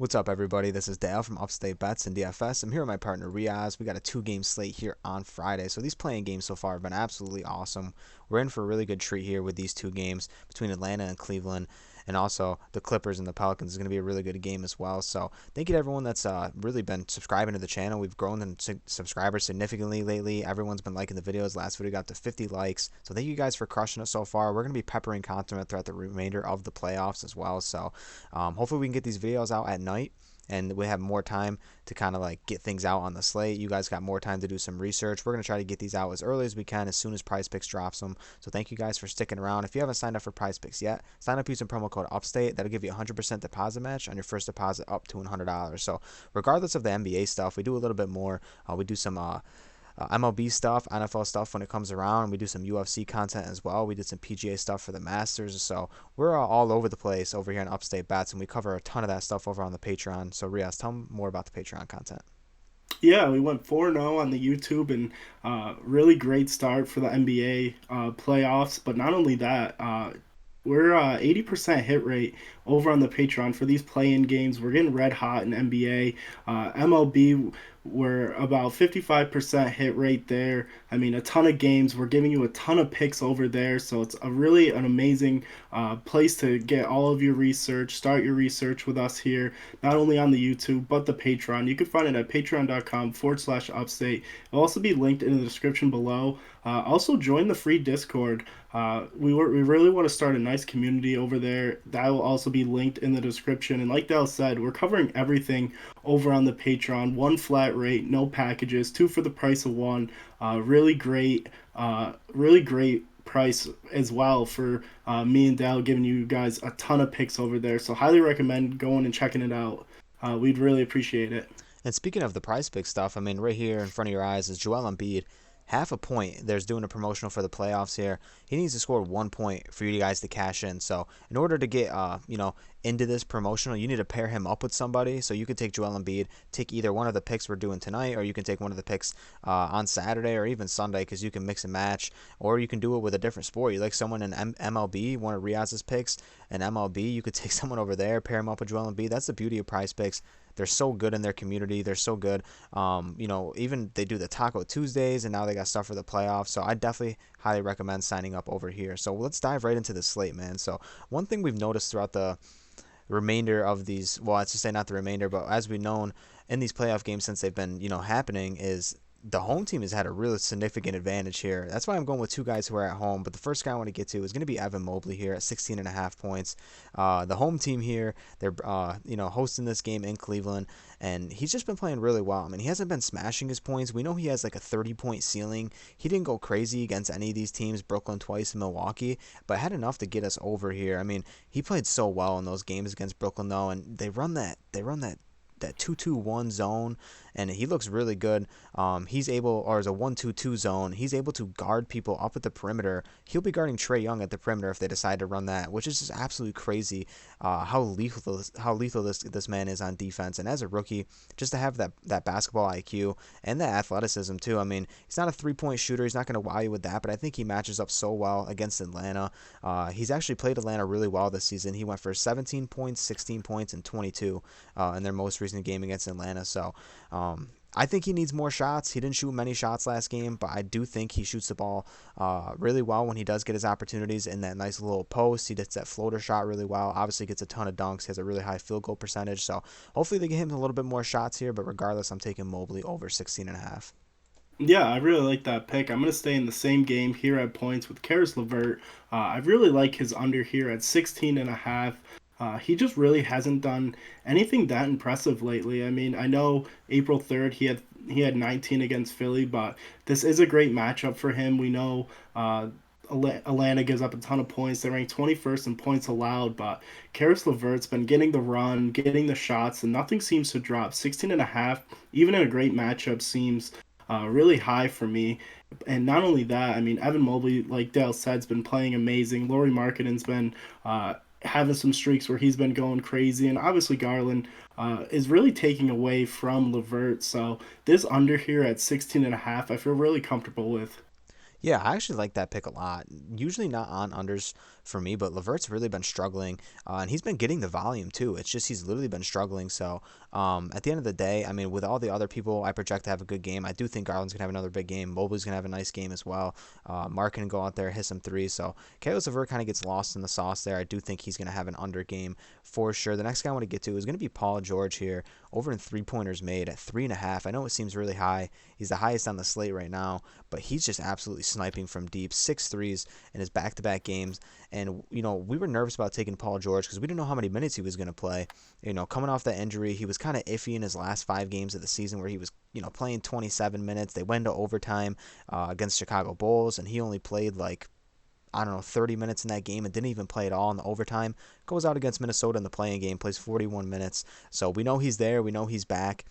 What's up, everybody? This is Dale from Upstate Bets and DFS. I'm here with my partner Reoz. We got a two-game slate here on Friday. So these playing games so far have been absolutely awesome. We're in for a really good treat here with these two games between Atlanta and Cleveland, and also the Clippers and the Pelicans is going to be a really good game as well. So thank you to everyone that's really been subscribing to the channel. We've grown in subscribers significantly lately. Everyone's been liking the videos. Last video got to 50 likes. So thank you guys for crushing it so far. We're going to be peppering content throughout the remainder of the playoffs as well. So hopefully we can get these videos out at night and we have more time to kind of like get things out on the slate. You guys got more time to do some research. We're going to try to get these out as early as we can as soon as Prize Picks drops them. So thank you guys for sticking around. If you haven't signed up for Prize Picks yet, sign up using promo code UPSTATE. That'll give you a 100% deposit match on your first deposit up to $100. So regardless of the NBA stuff, we do a little bit more. We do some MLB stuff, NFL stuff when it comes around. We do some UFC content as well. We did some PGA stuff for the Masters. So we're all over the place over here in Upstate Bets, and we cover a ton of that stuff over on the Patreon. So Riaz, tell them more about the Patreon content. Yeah, we went 4-0 on the YouTube and really great start for the NBA playoffs. But not only that, we're 80% hit rate over on the Patreon for these play-in games. We're getting red hot in NBA. MLB, we're about 55% hit rate there. I mean, a ton of games. We're giving you a ton of picks over there. So it's a really an amazing place to get all of your research, start your research with us here, not only on the YouTube, but the Patreon. You can find it at patreon.com/upstate. It'll also be linked in the description below. Also, join the free Discord. We really want to start a nice community over there. That will also be linked in the description. And like Dale said, we're covering everything over on the Patreon. One flat rate, no packages, two for the price of one. Really great price as well for me and Dale giving you guys a ton of picks over there. So highly recommend going and checking it out. We'd really appreciate it. And speaking of the Prize Pick stuff, I mean, right here in front of your eyes is Joel Embiid. Half a point. There's doing a promotional for the playoffs here. He needs to score 1 point for you guys to cash in. So in order to get into this promotional, you need to pair him up with somebody. So you could take Joel Embiid, take either one of the picks we're doing tonight, or you can take one of the picks on Saturday or even Sunday, because you can mix and match, or you can do it with a different sport. You like someone in MLB, one of Riaz's picks, in MLB, you could take someone over there, pair him up with Joel Embiid. That's the beauty of Prize Picks. They're so good in their community. They're so good. Even they do the Taco Tuesdays, and now they got stuff for the playoffs. So I definitely highly recommend signing up over here. So let's dive right into the slate, man. So one thing we've noticed throughout the remainder of these, well, I should say not the remainder, but as we've known in these playoff games since they've been, happening, is the home team has had a really significant advantage here. That's why I'm going with two guys who are at home. But the first guy I want to get to is going to be Evan Mobley here at 16.5 points. The home team here, they're hosting this game in Cleveland, and he's just been playing really well. I mean, he hasn't been smashing his points. We know he has like a 30-point ceiling. He didn't go crazy against any of these teams, Brooklyn twice and Milwaukee, but had enough to get us over here. I mean, he played so well in those games against Brooklyn though, and they run that 2-2-1 zone, and he looks really good. He's able, or as a 1-2-2 zone, he's able to guard people up at the perimeter. He'll be guarding Trae Young at the perimeter if they decide to run that, which is just absolutely crazy. How lethal this man is on defense, and as a rookie, just to have that basketball IQ and that athleticism too. I mean, he's not a 3-point shooter. He's not going to wow you with that, but I think he matches up so well against Atlanta. He's actually played Atlanta really well this season. He went for 17 points, 16 points, and 22 in their most recent game against Atlanta. So I think he needs more shots. He didn't shoot many shots last game, but I do think he shoots the ball really well when he does get his opportunities in that nice little post. He does that floater shot really well. Obviously gets a ton of dunks. He has a really high field goal percentage. So hopefully they get him a little bit more shots here, but regardless, I'm taking Mobley over 16.5. Yeah, I really like that pick. I'm going to stay in the same game here at points with Karis LeVert. I really like his under here at 16 and a half. He just really hasn't done anything that impressive lately. I mean, I know April 3rd he had 19 against Philly, but this is a great matchup for him. We know Atlanta gives up a ton of points. They rank 21st in points allowed, but Karis LeVert's been getting the run, getting the shots, and nothing seems to drop. 16 and a half, even in a great matchup, seems really high for me. And not only that, I mean, Evan Mobley, like Dale said, has been playing amazing. Laurie Markkinen's been having some streaks where he's been going crazy. And obviously, Garland is really taking away from LeVert. So this under here at 16 and a half, I feel really comfortable with. Yeah, I actually like that pick a lot. Usually not on unders for me, but Levert's really been struggling, and he's been getting the volume too. It's just he's literally been struggling. So at the end of the day, I mean, with all the other people I project to have a good game, I do think Garland's gonna have another big game. Mobley's gonna have a nice game as well. Mark can go out there, hit some threes. So Kalos Levert kind of gets lost in the sauce there. I do think he's gonna have an under game for sure. The next guy I want to get to is gonna be Paul George here, over in 3-pointers made at 3.5. I know it seems really high. He's the highest on the slate right now, but he's just absolutely sniping from deep. 6 threes in his back-to-back games. And, we were nervous about taking Paul George because we didn't know how many minutes he was going to play. Coming off that injury, he was kind of iffy in his last 5 games of the season where he was, playing 27 minutes. They went into overtime against Chicago Bulls, and he only played like, I don't know, 30 minutes in that game and didn't even play at all in the overtime. Goes out against Minnesota in the playing game, plays 41 minutes. So we know he's there. We know he's back.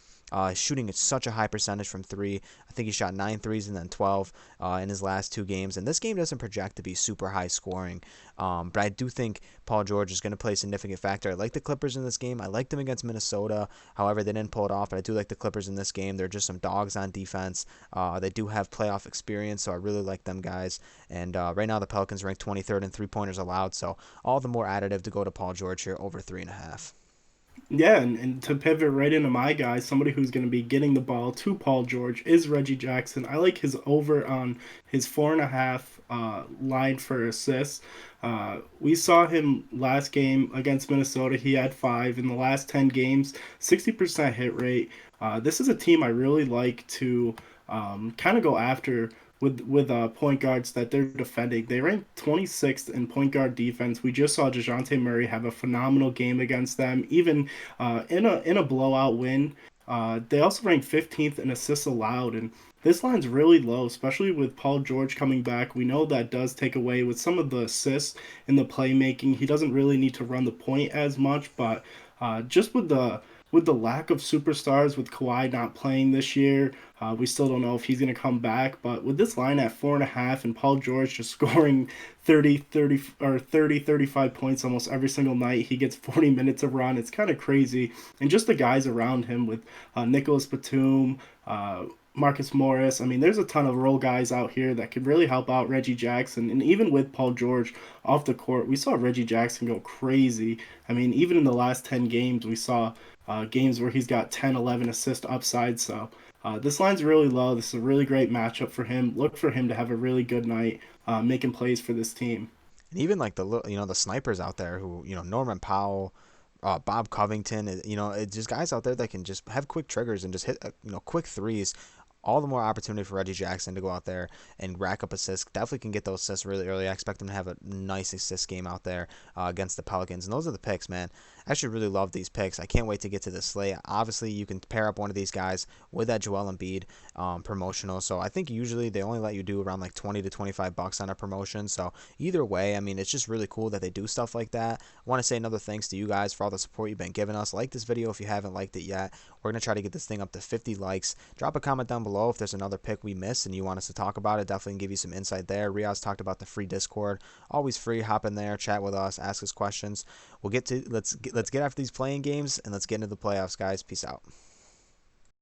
Shooting at such a high percentage from three. I think he shot 9 threes and then 12 in his last 2 games. And this game doesn't project to be super high scoring. But I do think Paul George is going to play a significant factor. I like the Clippers in this game. I liked them against Minnesota. However, they didn't pull it off. But I do like the Clippers in this game. They're just some dogs on defense. They do have playoff experience, so I really like them guys. And right now the Pelicans rank 23rd in 3-pointers allowed. So all the more additive to go to Paul George here over 3.5. Yeah, and to pivot right into my guy, somebody who's going to be getting the ball to Paul George is Reggie Jackson. I like his over on his 4.5 line for assists. We saw him last game against Minnesota. He had 5 in the last 10 games, 60% hit rate. This is a team I really like to kind of go after with point guards that they're defending. They rank 26th in point guard defense. We just saw DeJounte Murray have a phenomenal game against them, even in a blowout win. They also rank 15th in assists allowed, and this line's really low, especially with Paul George coming back. We know that does take away with some of the assists in the playmaking. He doesn't really need to run the point as much, but just with the lack of superstars, with Kawhi not playing this year, we still don't know if he's going to come back. But with this line at 4.5 and Paul George just scoring 35 points almost every single night, he gets 40 minutes of run. It's kind of crazy. And just the guys around him with Nicholas Batum, Marcus Morris. I mean, there's a ton of role guys out here that could really help out Reggie Jackson. And even with Paul George off the court, we saw Reggie Jackson go crazy. I mean, even in the last 10 games, we saw games where he's got 10, 11 assist upside. So this line's really low. This is a really great matchup for him. Look for him to have a really good night making plays for this team. And even like the snipers out there who, Norman Powell, Bob Covington, it's just guys out there that can just have quick triggers and just hit, quick threes. All the more opportunity for Reggie Jackson to go out there and rack up assists. Definitely can get those assists really early. I expect him to have a nice assist game out there against the Pelicans. And those are the picks, man. I actually really love these picks. I can't wait to get to the slate. Obviously, you can pair up one of these guys with that Joel Embiid promotional. So I think usually they only let you do around like 20 to 25 bucks on a promotion. So either way, I mean, it's just really cool that they do stuff like that. I want to say another thanks to you guys for all the support you've been giving us. Like this video if you haven't liked it yet. We're going to try to get this thing up to 50 likes. Drop a comment down below if there's another pick we missed and you want us to talk about it. Definitely give you some insight there. Reoz talked about the free Discord. Always free. Hop in there, chat with us, ask us questions. Let's get after these playing games and let's get into the playoffs, guys. Peace out.